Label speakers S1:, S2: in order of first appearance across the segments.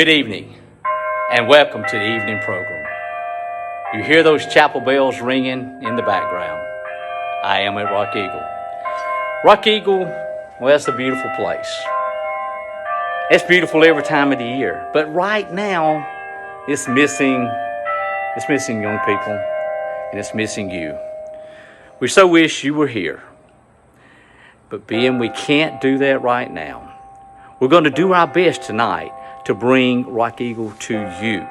S1: Good evening, and welcome to the evening program. You hear those chapel bells ringing in the background. I am at Rock Eagle. Rock Eagle, well, that's a beautiful place. It's beautiful every time of the year, but right now, it's missing young people, and it's missing you. We so wish you were here, but being we can't do that right now, we're going to do our best tonight to bring Rock Eagle to you.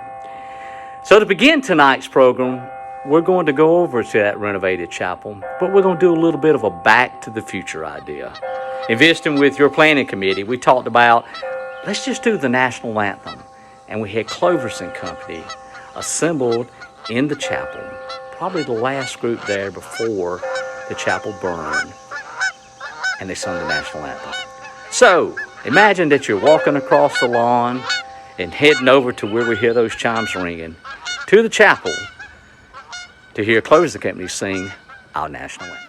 S1: So to begin tonight's program, we're going to go over to that renovated chapel, but we're going to do a little bit of a back to the future idea. In visiting with your planning committee, we talked about, let's just do the national anthem. And we had Clovers and Company assembled in the chapel, probably the last group there before the chapel burned, and they sung the national anthem. So, imagine that you're walking across the lawn and heading over to where we hear those chimes ringing, to the chapel, to hear Clovers and Company sing our national anthem.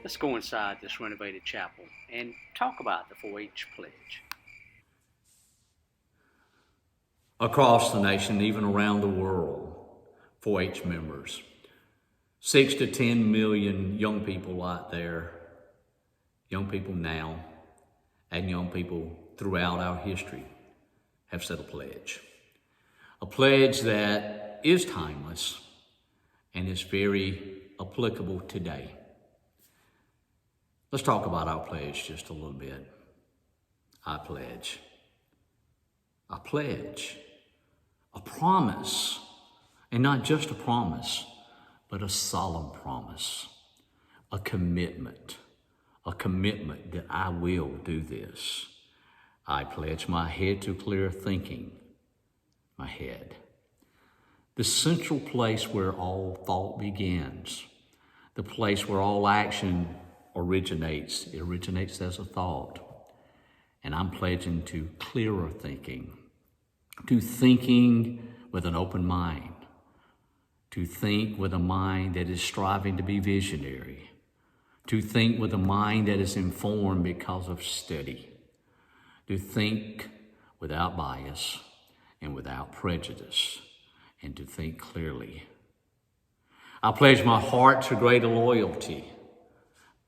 S1: Let's go inside this renovated chapel and talk about the 4-H pledge. Across the nation, even around the world, 4-H members, 6 to 10 million young people out there, young people now, and young people throughout our history have said a pledge. A pledge that is timeless and is very applicable today. Let's talk about our pledge just a little bit. I pledge. I pledge. A promise, and not just a promise, but a solemn promise. A commitment that I will do this. I pledge my head to clear thinking. My head. The central place where all thought begins. The place where all action originates. It originates as a thought. And I'm pledging to clearer thinking, to thinking with an open mind, to think with a mind that is striving to be visionary, to think with a mind that is informed because of study, to think without bias and without prejudice, and to think clearly. I pledge my heart to greater loyalty.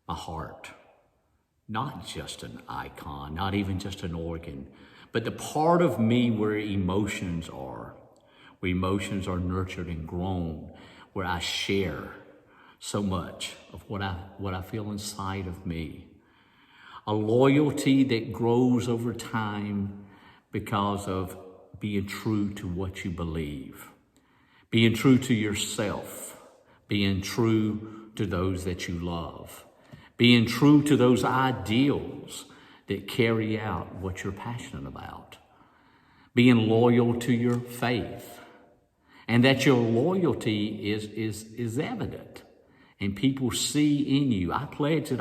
S1: My heart, not just an icon, not even just an organ, but the part of me where emotions are nurtured and grown, where I share so much of what I feel inside of me. A loyalty that grows over time because of being true to what you believe, being true to yourself, being true to those that you love, being true to those ideals that carry out what you're passionate about, being loyal to your faith, and that your loyalty is evident, and people see in you. I pledge that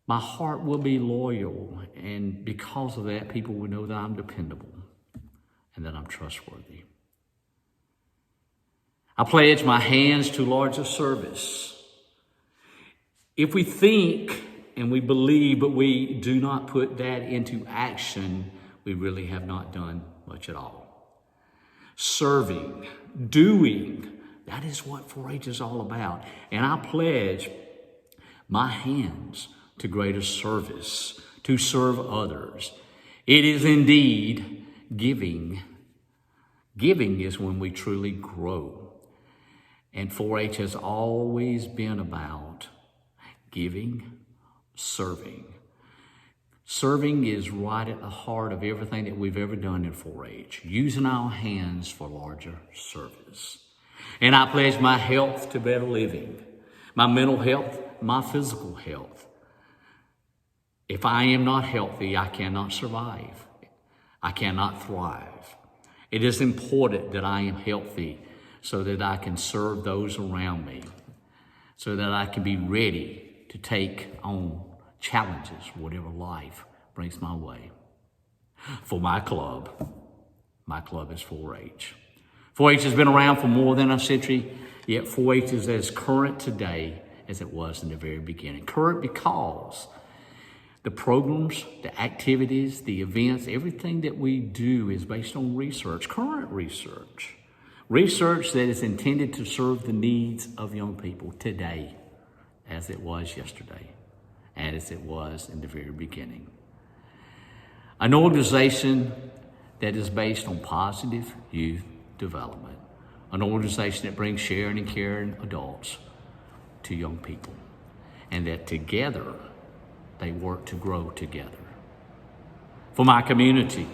S1: my heart will be loyal, and because of that, people will know that I'm dependable and that I'm trustworthy. I pledge my hands to larger service. If we think and we believe, but we do not put that into action, we really have not done much at all. Serving, doing, that is what 4-H is all about. And I pledge my hands to greater service, to serve others. It is indeed giving. Giving is when we truly grow. And 4-H has always been about giving, serving. Serving is right at the heart of everything that we've ever done in 4-H, using our hands for larger service. And I pledge my health to better living, my mental health, my physical health. If I am not healthy, I cannot survive. I cannot thrive. It is important that I am healthy so that I can serve those around me, so that I can be ready to take on challenges, whatever life brings my way. For my club is 4-H. 4-H has been around for more than a century, yet 4-H is as current today as it was in the very beginning. Current because the programs, the activities, the events, everything that we do is based on research, current research. Research that is intended to serve the needs of young people today, as it was yesterday, and as it was in the very beginning. An organization that is based on positive youth development. An organization that brings sharing and caring adults to young people. And that together, they work to grow together. For my community,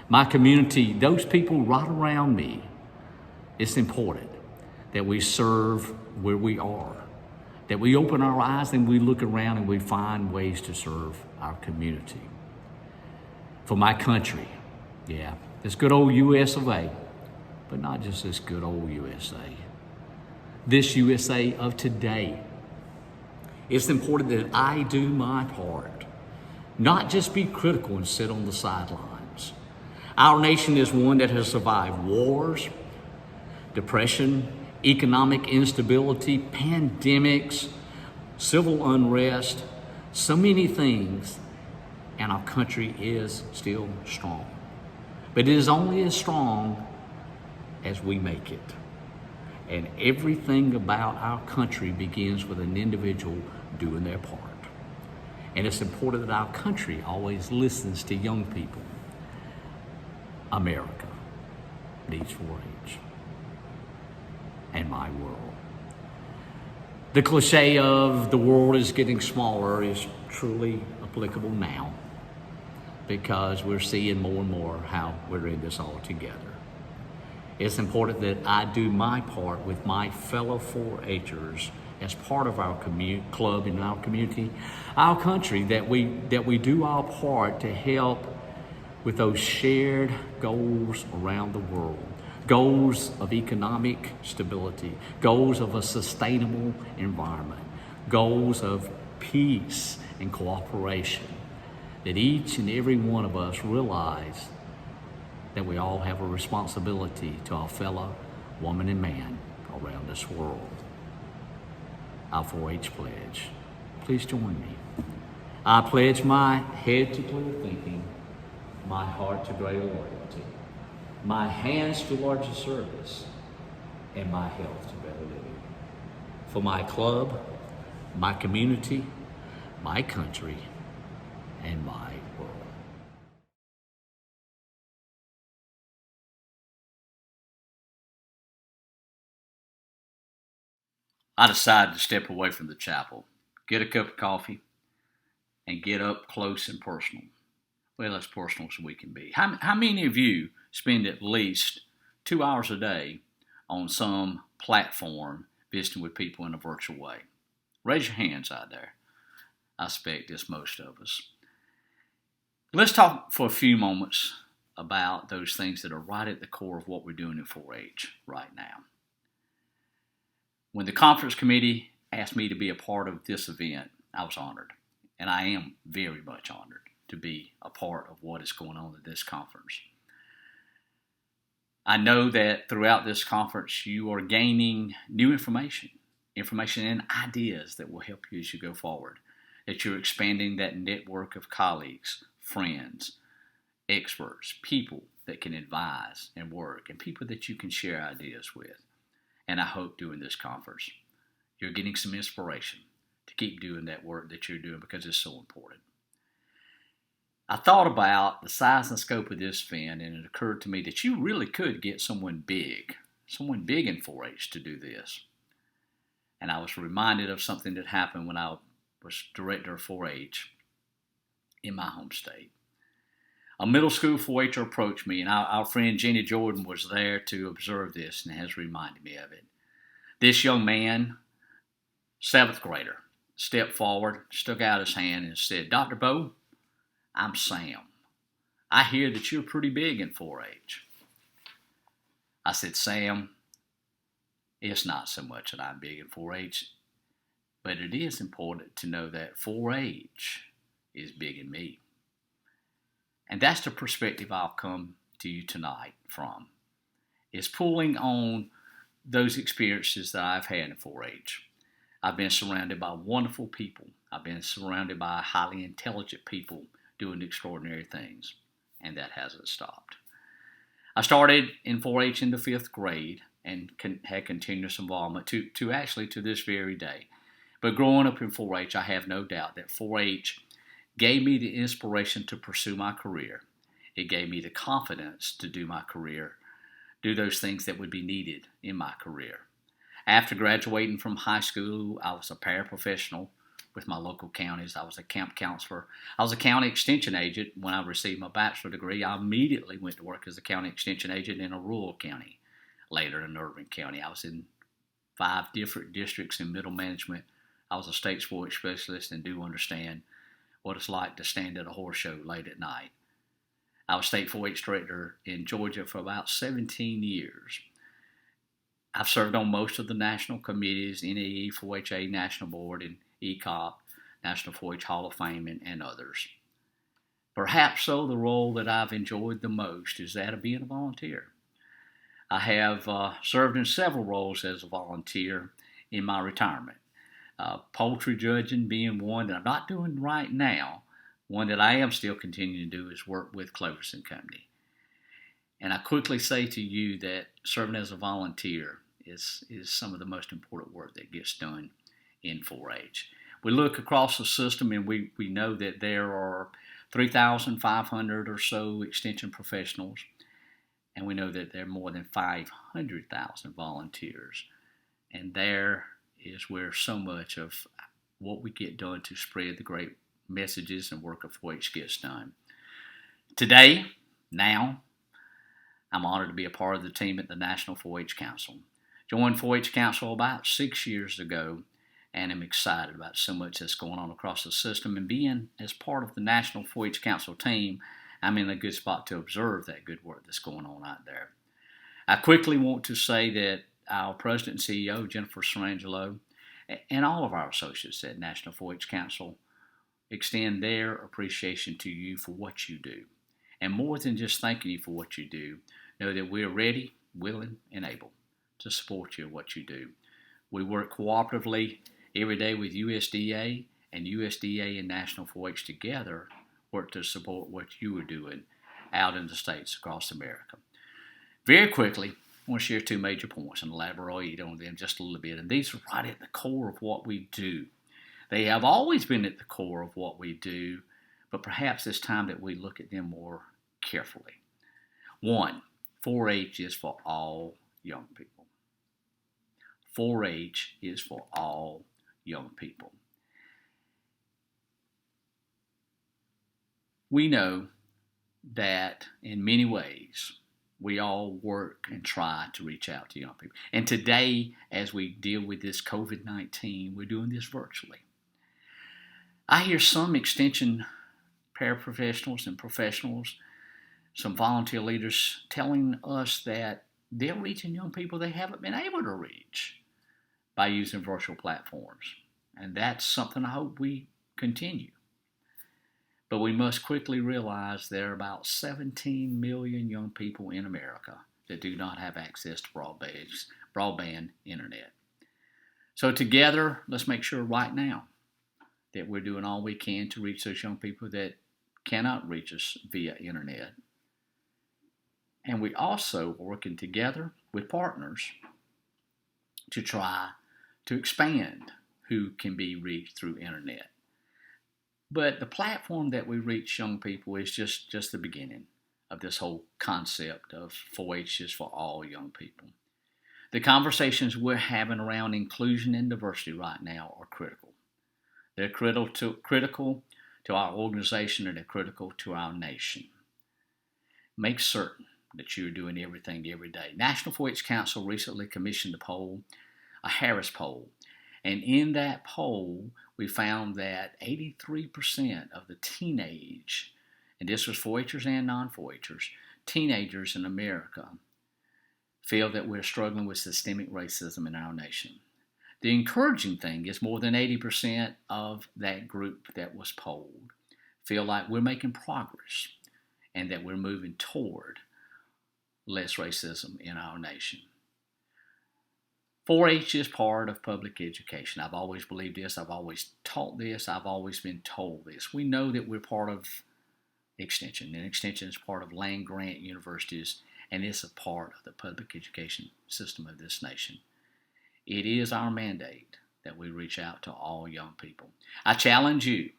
S1: those people right around me, it's important that we serve where we are, that we open our eyes and we look around and we find ways to serve our community. For my country, this good old US of A, but not just this good old USA. This USA of today. It's important that I do my part, not just be critical and sit on the sidelines. Our nation is one that has survived wars, depression, economic instability, pandemics, civil unrest, so many things, and our country is still strong. But it is only as strong as we make it. And everything about our country begins with an individual doing their part. And it's important that our country always listens to young people. America needs 4-H. And my world. The cliche of the world is getting smaller is truly applicable now, because we're seeing more and more how we're in this all together. It's important that I do my part with my fellow 4-Hers as part of our club in our community, our country, that we do our part to help with those shared goals around the world. Goals of economic stability, goals of a sustainable environment, goals of peace and cooperation, that each and every one of us realize that we all have a responsibility to our fellow woman and man around this world. Our 4-H pledge. Please join me. I pledge my head to clear thinking, my heart to greater loyalty, my hands to larger service, and my health to better living. For my club, my community, my country, and my world. I decided to step away from the chapel, get a cup of coffee, and get up close and personal. Well, as personal as we can be. How many of you spend at least 2 hours a day on some platform visiting with people in a virtual way? Raise your hands out there. I expect it's most of us. Let's talk for a few moments about those things that are right at the core of what we're doing in 4-H right now. When the conference committee asked me to be a part of this event, I was honored, and I am very much honored to be a part of what is going on at this conference. I know that throughout this conference you are gaining new information and ideas that will help you as you go forward, that you're expanding that network of colleagues, friends, experts, people that can advise and work, and people that you can share ideas with. And I hope during this conference you're getting some inspiration to keep doing that work that you're doing, because it's so important. I thought about the size and scope of this event, and it occurred to me that you really could get someone big in 4-H to do this. And I was reminded of something that happened when I was director of 4-H in my home state. A middle school 4-H'er approached me, and our friend Jenny Jordan was there to observe this and has reminded me of it. This young man, 7th grader, stepped forward, stuck out his hand and said, "Dr. Bowe, I'm Sam. I hear that you're pretty big in 4-H. I said, "Sam, it's not so much that I'm big in 4-H, but it is important to know that 4-H is big in me." And that's the perspective I'll come to you tonight from, is pulling on those experiences that I've had in 4-H. I've been surrounded by wonderful people. I've been surrounded by highly intelligent people doing extraordinary things, and that hasn't stopped. I started in 4-H in the 5th grade and had continuous involvement to this very day. But growing up in 4-H, I have no doubt that 4-H gave me the inspiration to pursue my career. It gave me the confidence to do my career, do those things that would be needed in my career. After graduating from high school, I was a paraprofessional with my local counties. I was a camp counselor. I was a county extension agent. When I received my bachelor degree, I immediately went to work as a county extension agent in a rural county, later in Irving County. I was in 5 different districts in middle management. I was a state sports specialist and do understand what it's like to stand at a horse show late at night. I was state 4-H director in Georgia for about 17 years. I've served on most of the national committees, NAE, 4-HA National Board, and ECOP, National 4-H Hall of Fame, and others. Perhaps so, the role that I've enjoyed the most is that of being a volunteer. I have served in several roles as a volunteer in my retirement. Poultry judging being one that I'm not doing right now. One that I am still continuing to do is work with Clovis & Company. And I quickly say to you that serving as a volunteer is some of the most important work that gets done in 4-H. We look across the system and we know that there are 3,500 or so extension professionals, and we know that there are more than 500,000 volunteers. And there is where so much of what we get done to spread the great messages and work of 4-H gets done. Today, now, I'm honored to be a part of the team at the National 4-H Council. Joined 4-H Council about 6 years ago, and I'm excited about so much that's going on across the system. And being as part of the National 4-H Council team, I'm in a good spot to observe that good work that's going on out there. I quickly want to say that our President and CEO, Jennifer Sarangelo, and all of our associates at National 4-H Council extend their appreciation to you for what you do. And more than just thanking you for what you do, know that we're ready, willing, and able to support you in what you do. We work cooperatively every day with USDA, and USDA and National 4-H together work to support what you are doing out in the states across America. Very quickly, I want to share 2 major points and elaborate on them just a little bit. And these are right at the core of what we do. They have always been at the core of what we do, but perhaps it's time that we look at them more carefully. 1, 4-H is for all young people. 4-H is for all young people. We know that in many ways, we all work and try to reach out to young people. And today, as we deal with this COVID-19, we're doing this virtually. I hear some extension paraprofessionals and professionals some volunteer leaders telling us that they're reaching young people they haven't been able to reach by using virtual platforms. And that's something I hope we continue. But we must quickly realize there are about 17 million young people in America that do not have access to broadband internet. So together, let's make sure right now that we're doing all we can to reach those young people that cannot reach us via internet. And we also are working together with partners to try to expand who can be reached through internet. But the platform that we reach young people is just the beginning of this whole concept of 4-H is for all young people. The conversations we're having around inclusion and diversity right now are critical. They're critical to our organization, and they're critical to our nation. Make certain that you're doing everything every day. National 4-H Council recently commissioned a Harris poll. And in that poll, we found that 83% of the teenage, and this was 4-Hers and non-4-Hers, teenagers in America feel that we're struggling with systemic racism in our nation. The encouraging thing is more than 80% of that group that was polled feel like we're making progress and that we're moving toward less racism in our nation. 4-H is part of public education. I've always believed this. I've always taught this. I've always been told this. We know that we're part of Extension, and Extension is part of land-grant universities, and it's a part of the public education system of this nation. It is our mandate that we reach out to all young people. I challenge you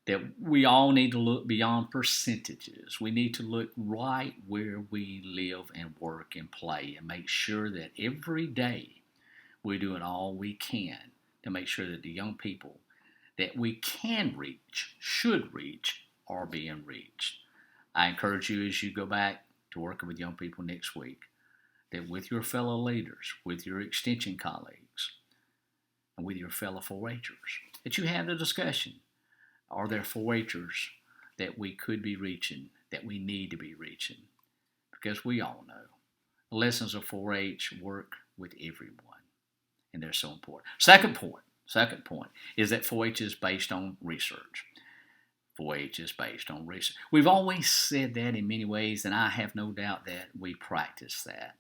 S1: that we all need to look beyond percentages. We need to look right where we live and work and play and make sure that every day we're doing all we can to make sure that the young people that we can reach, should reach, are being reached. I encourage you as you go back to working with young people next week, that with your fellow leaders, with your extension colleagues, and with your fellow 4-Hers, that you have the discussion. Are there 4-Hers that we could be reaching, that we need to be reaching? Because we all know the lessons of 4-H work with everyone, and they're so important. Second point is that 4-H is based on research. 4-H is based on research. We've always said that in many ways, and I have no doubt that we practice that.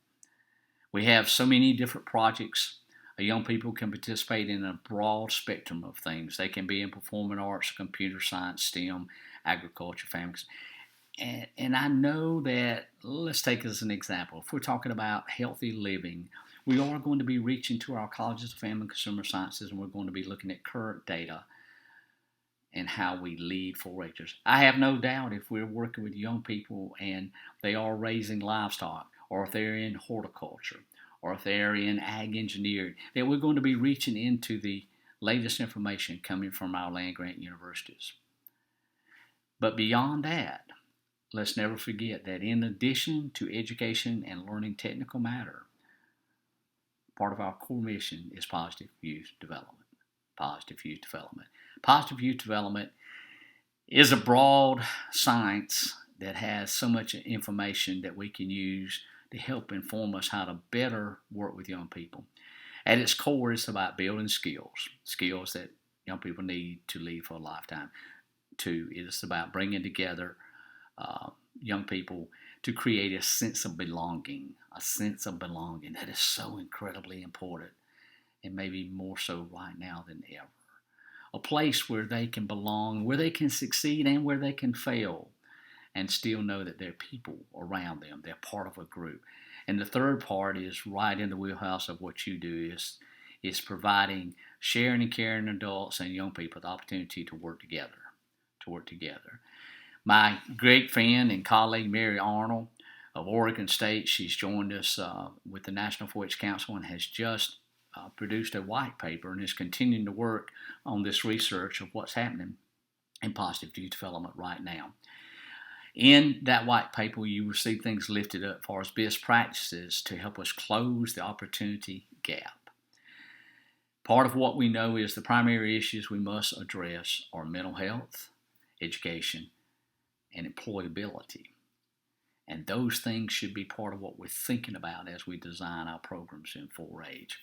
S1: We have so many different projects. Young people can participate in a broad spectrum of things. They can be in performing arts, computer science, STEM, agriculture, family. And I know that, let's take as an example, if we're talking about healthy living, we are going to be reaching to our colleges of family and consumer sciences, and we're going to be looking at current data and how we lead 4-Hers. I have no doubt if we're working with young people and they are raising livestock, or if they're in horticulture, or if they're in ag engineering, that we're going to be reaching into the latest information coming from our land-grant universities. But beyond that, let's never forget that in addition to education and learning technical matter, part of our core mission is positive youth development. Positive youth development. Positive youth development is a broad science that has so much information that we can use to help inform us how to better work with young people. At its core, it's about building skills that young people need to lead for a lifetime. 2, it is about bringing together young people to create a sense of belonging, that is so incredibly important, and maybe more so right now than ever. A place where they can belong, where they can succeed and where they can fail, and still know that there are people around them. They're part of a group. And the third part is right in the wheelhouse of what you do is providing sharing and caring adults and young people the opportunity to work together. My great friend and colleague, Mary Arnold of Oregon State, she's joined us with the National 4-H Council and has just produced a white paper and is continuing to work on this research of what's happening in positive youth development right now. In that white paper, you will see things lifted up as far as best practices to help us close the opportunity gap. Part of what we know is the primary issues we must address are mental health, education, and employability. And those things should be part of what we're thinking about as we design our programs in 4-H.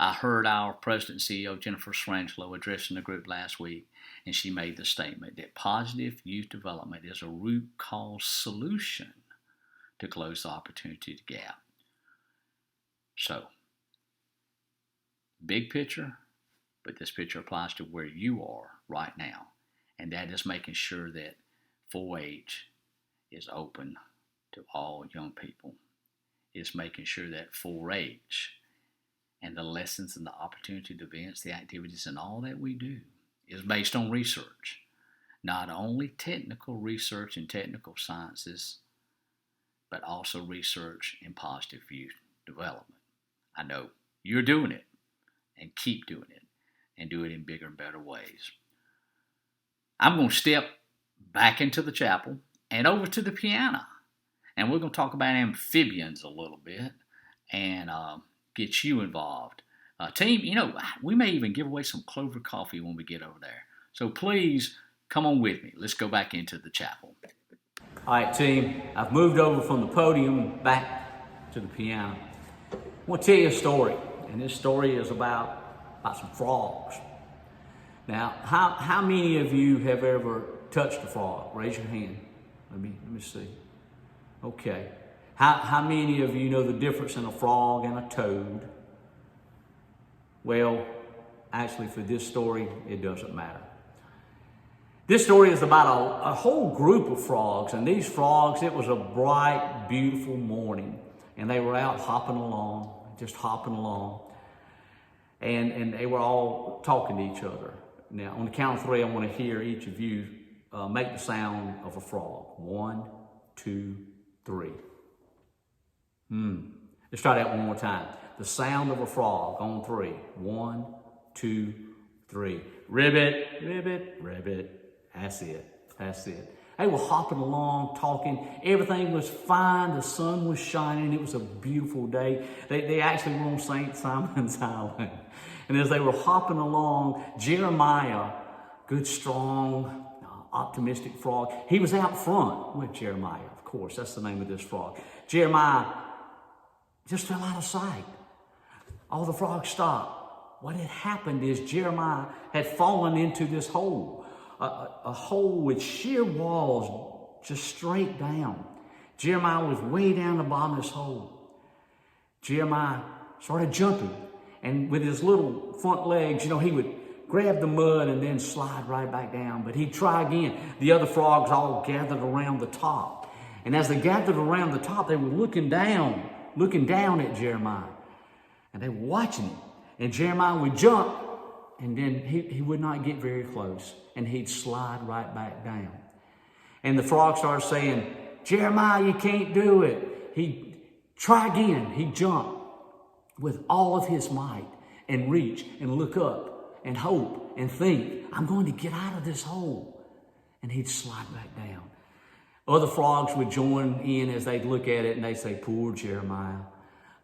S1: I heard our President and CEO, Jennifer Srangelo, addressing the group last week, and she made the statement that positive youth development is a root cause solution to close the opportunity gap. So, big picture, but this picture applies to where you are right now, and that is making sure that 4-H is open to all young people. It's making sure that 4-H and the lessons and the opportunity, the events, the activities, and all that we do is based on research. Not only technical research and technical sciences, but also research in positive youth development. I know you're doing it, and keep doing it, and do it in bigger and better ways. I'm going to step back into the chapel and over to the piano, and we're going to talk about amphibians a little bit, and get you involved. Team, we may even give away some Clover coffee when we get over there. So please come on with me. Let's go back into the chapel. All right, team, I've moved over from the podium back to the piano. I want to tell you a story, and this story is about some frogs. Now, how many of you have ever touched a frog? Raise your hand. Let me see. Okay. How many of you know the difference in a frog and a toad? Well, actually, for this story, it doesn't matter. This story is about a whole group of frogs, and these frogs, it was a bright, beautiful morning, and they were out hopping along, just hopping along, and they were all talking to each other. Now, on the count of 3, I want to hear each of you make the sound of a frog. 1, 2, 3. Let's try that one more time. The sound of a frog on 3. 1, 2, 3. Ribbit, ribbit, ribbit. That's it. That's it. They were hopping along, talking. Everything was fine. The sun was shining. It was a beautiful day. They actually were on St. Simon's Island. And as they were hopping along, Jeremiah, good, strong, optimistic frog, he was out front with Jeremiah, of course. That's the name of this frog. Jeremiah just fell out of sight. All the frogs stopped. What had happened is Jeremiah had fallen into this hole, a hole with sheer walls just straight down. Jeremiah was way down the bottom of this hole. Jeremiah started jumping, and with his little front legs, he would grab the mud and then slide right back down. But he'd try again. The other frogs all gathered around the top. And as they gathered around the top, they were looking down at Jeremiah. And they were watching him. And Jeremiah would jump, and then he would not get very close. And he'd slide right back down. And the frog started saying, Jeremiah, you can't do it. He'd try again. He'd jump with all of his might and reach and look up and hope and think, I'm going to get out of this hole. And he'd slide back down. Other frogs would join in as they'd look at it and they'd say, poor Jeremiah.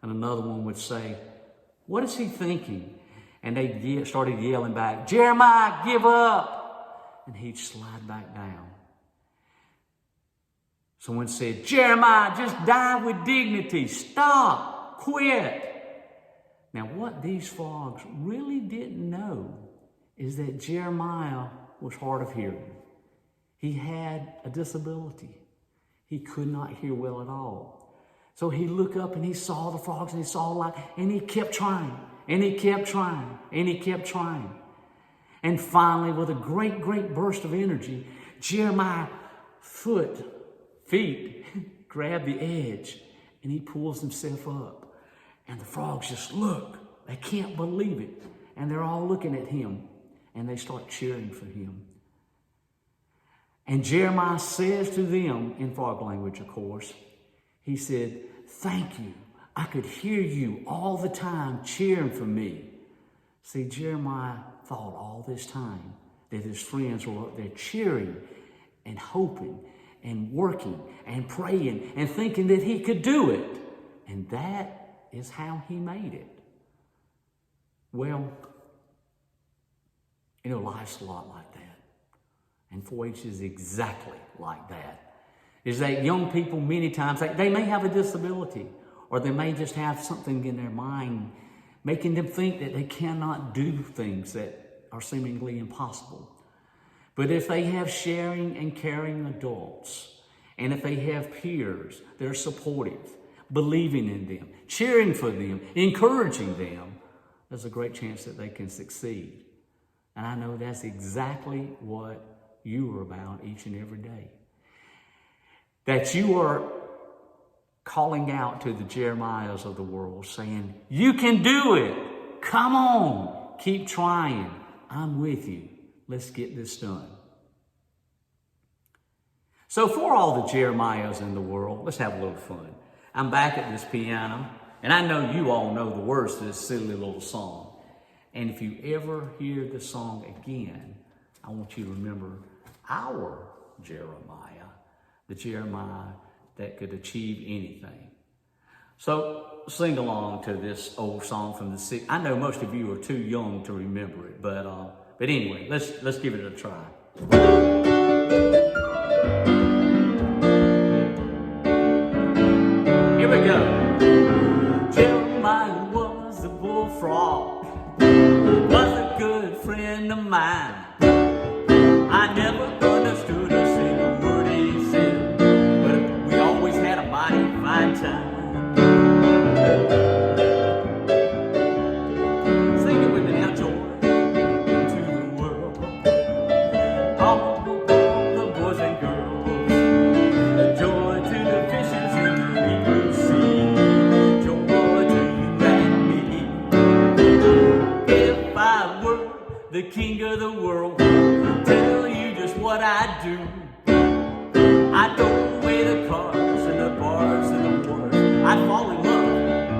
S1: And another one would say, what is he thinking? And they started yelling back, Jeremiah, give up. And he'd slide back down. Someone said, Jeremiah, just die with dignity. Stop. Quit. Now, what these frogs really didn't know is that Jeremiah was hard of hearing. He had a disability. He could not hear well at all. So he looked up and he saw the frogs and he saw the light, and he kept trying, and he kept trying, and he kept trying. And finally, with a great, great burst of energy, Jeremiah's feet grab the edge, and he pulls himself up. And the frogs just look. They can't believe it. And they're all looking at him. And they start cheering for him. And Jeremiah says to them, in frog language, of course, he said, thank you. I could hear you all the time cheering for me. See, Jeremiah thought all this time that his friends were up there cheering and hoping and working and praying and thinking that he could do it. And that is how he made it. Well, life's a lot like that. And 4-H is exactly like that. is that young people many times, they may have a disability, or they may just have something in their mind making them think that they cannot do things that are seemingly impossible. But if they have sharing and caring adults, and if they have peers that are supportive, believing in them, cheering for them, encouraging them, there's a great chance that they can succeed. And I know that's exactly what you are about each and every day. That you are calling out to the Jeremiahs of the world, saying, you can do it. Come on, keep trying. I'm with you. Let's get this done. So for all the Jeremiahs in the world, let's have a little fun. I'm back at this piano, and I know you all know the words to this silly little song. And if you ever hear the song again, I want you to remember our Jeremiah, the Jeremiah that could achieve anything. So sing along to this old song from the 60s. I know most of you are too young to remember it, but anyway, let's give it a try. Here we go. Jeremiah was a bullfrog, was a good friend of mine. I never understood a single word he said, but we always had a mighty fine time. Sing it with me now, joy to the world. All the boys and girls, joy to the fishes in the deep blue sea, joy to you and me. If I were the king of the world, tell you just what I do. I'd throw away the cars and the bars and the wars. I'd fall in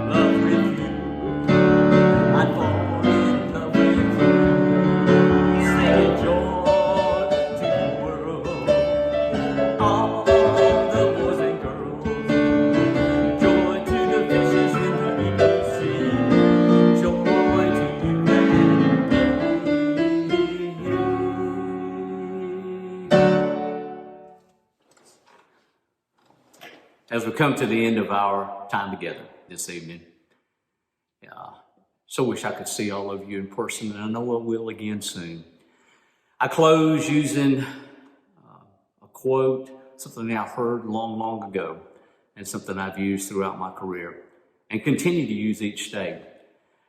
S1: love with you. I'd fall in love with you. Say joy to the world, all the boys and girls, joy to the fishes in the deep blue sea, joy to you and me. As we come to the end of our time together this evening, so wish I could see all of you in person, and I know I will again soon. I close using a quote, something I've heard long ago, and something I've used throughout my career, and continue to use each day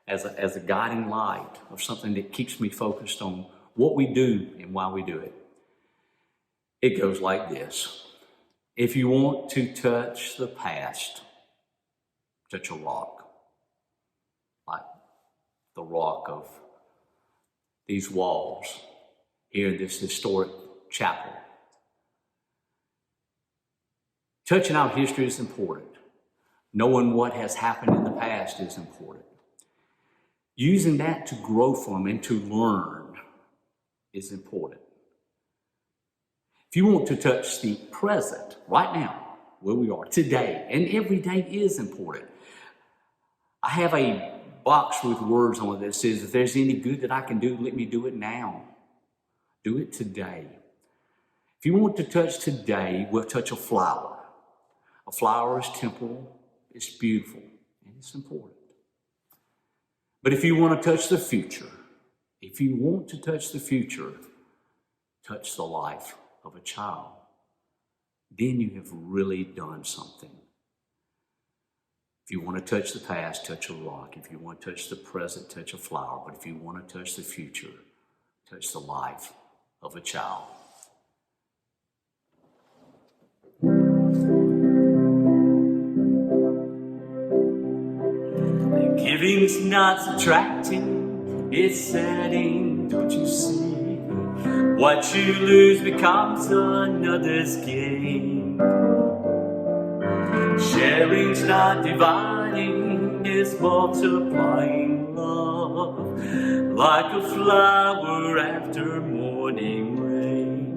S1: as a guiding light of something that keeps me focused on what we do and why we do it. It goes like this. If you want to touch the past, touch a rock, like the rock of these walls here in this historic chapel. Touching our history is important. Knowing what has happened in the past is important. Using that to grow from and to learn is important. If you want to touch the present, right now, where we are today, and every day is important. I have a box with words on it that says, if there's any good that I can do, let me do it now. Do it today. If you want to touch today, we'll touch a flower. A flower is temporal, it's beautiful, and it's important. But if you want to touch the future, touch the life of a child, then you have really done something. If you want to touch the past, touch a rock. If you want to touch the present, touch a flower. But if you want to touch the future, touch the life of a child. Giving's not subtracting, it's setting, don't you see? What you lose becomes another's gain. Sharing's not dividing, it's multiplying love, like a flower after morning rain.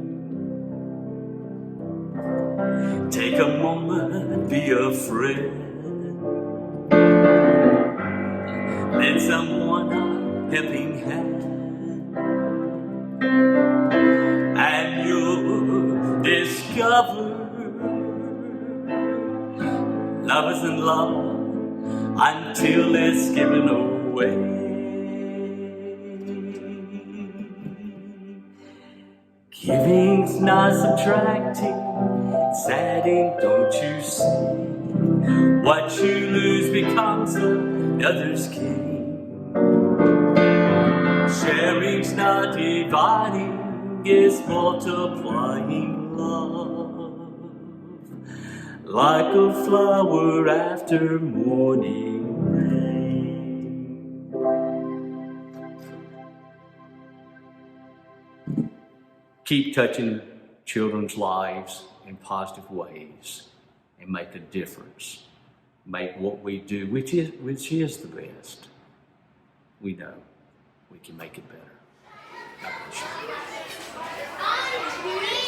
S1: Take a moment, be a friend. Lend someone a helping hand, and you'll discover
S2: lovers in love until it's given away. Giving's not subtracting, it's adding, don't you see? What you lose becomes another's gain. Sharing's not dividing, it's multiplying love. Like a flower after morning rain. Keep touching children's lives in positive ways and make a difference. Make what we do, which is the best. We know we can make it better. God bless you.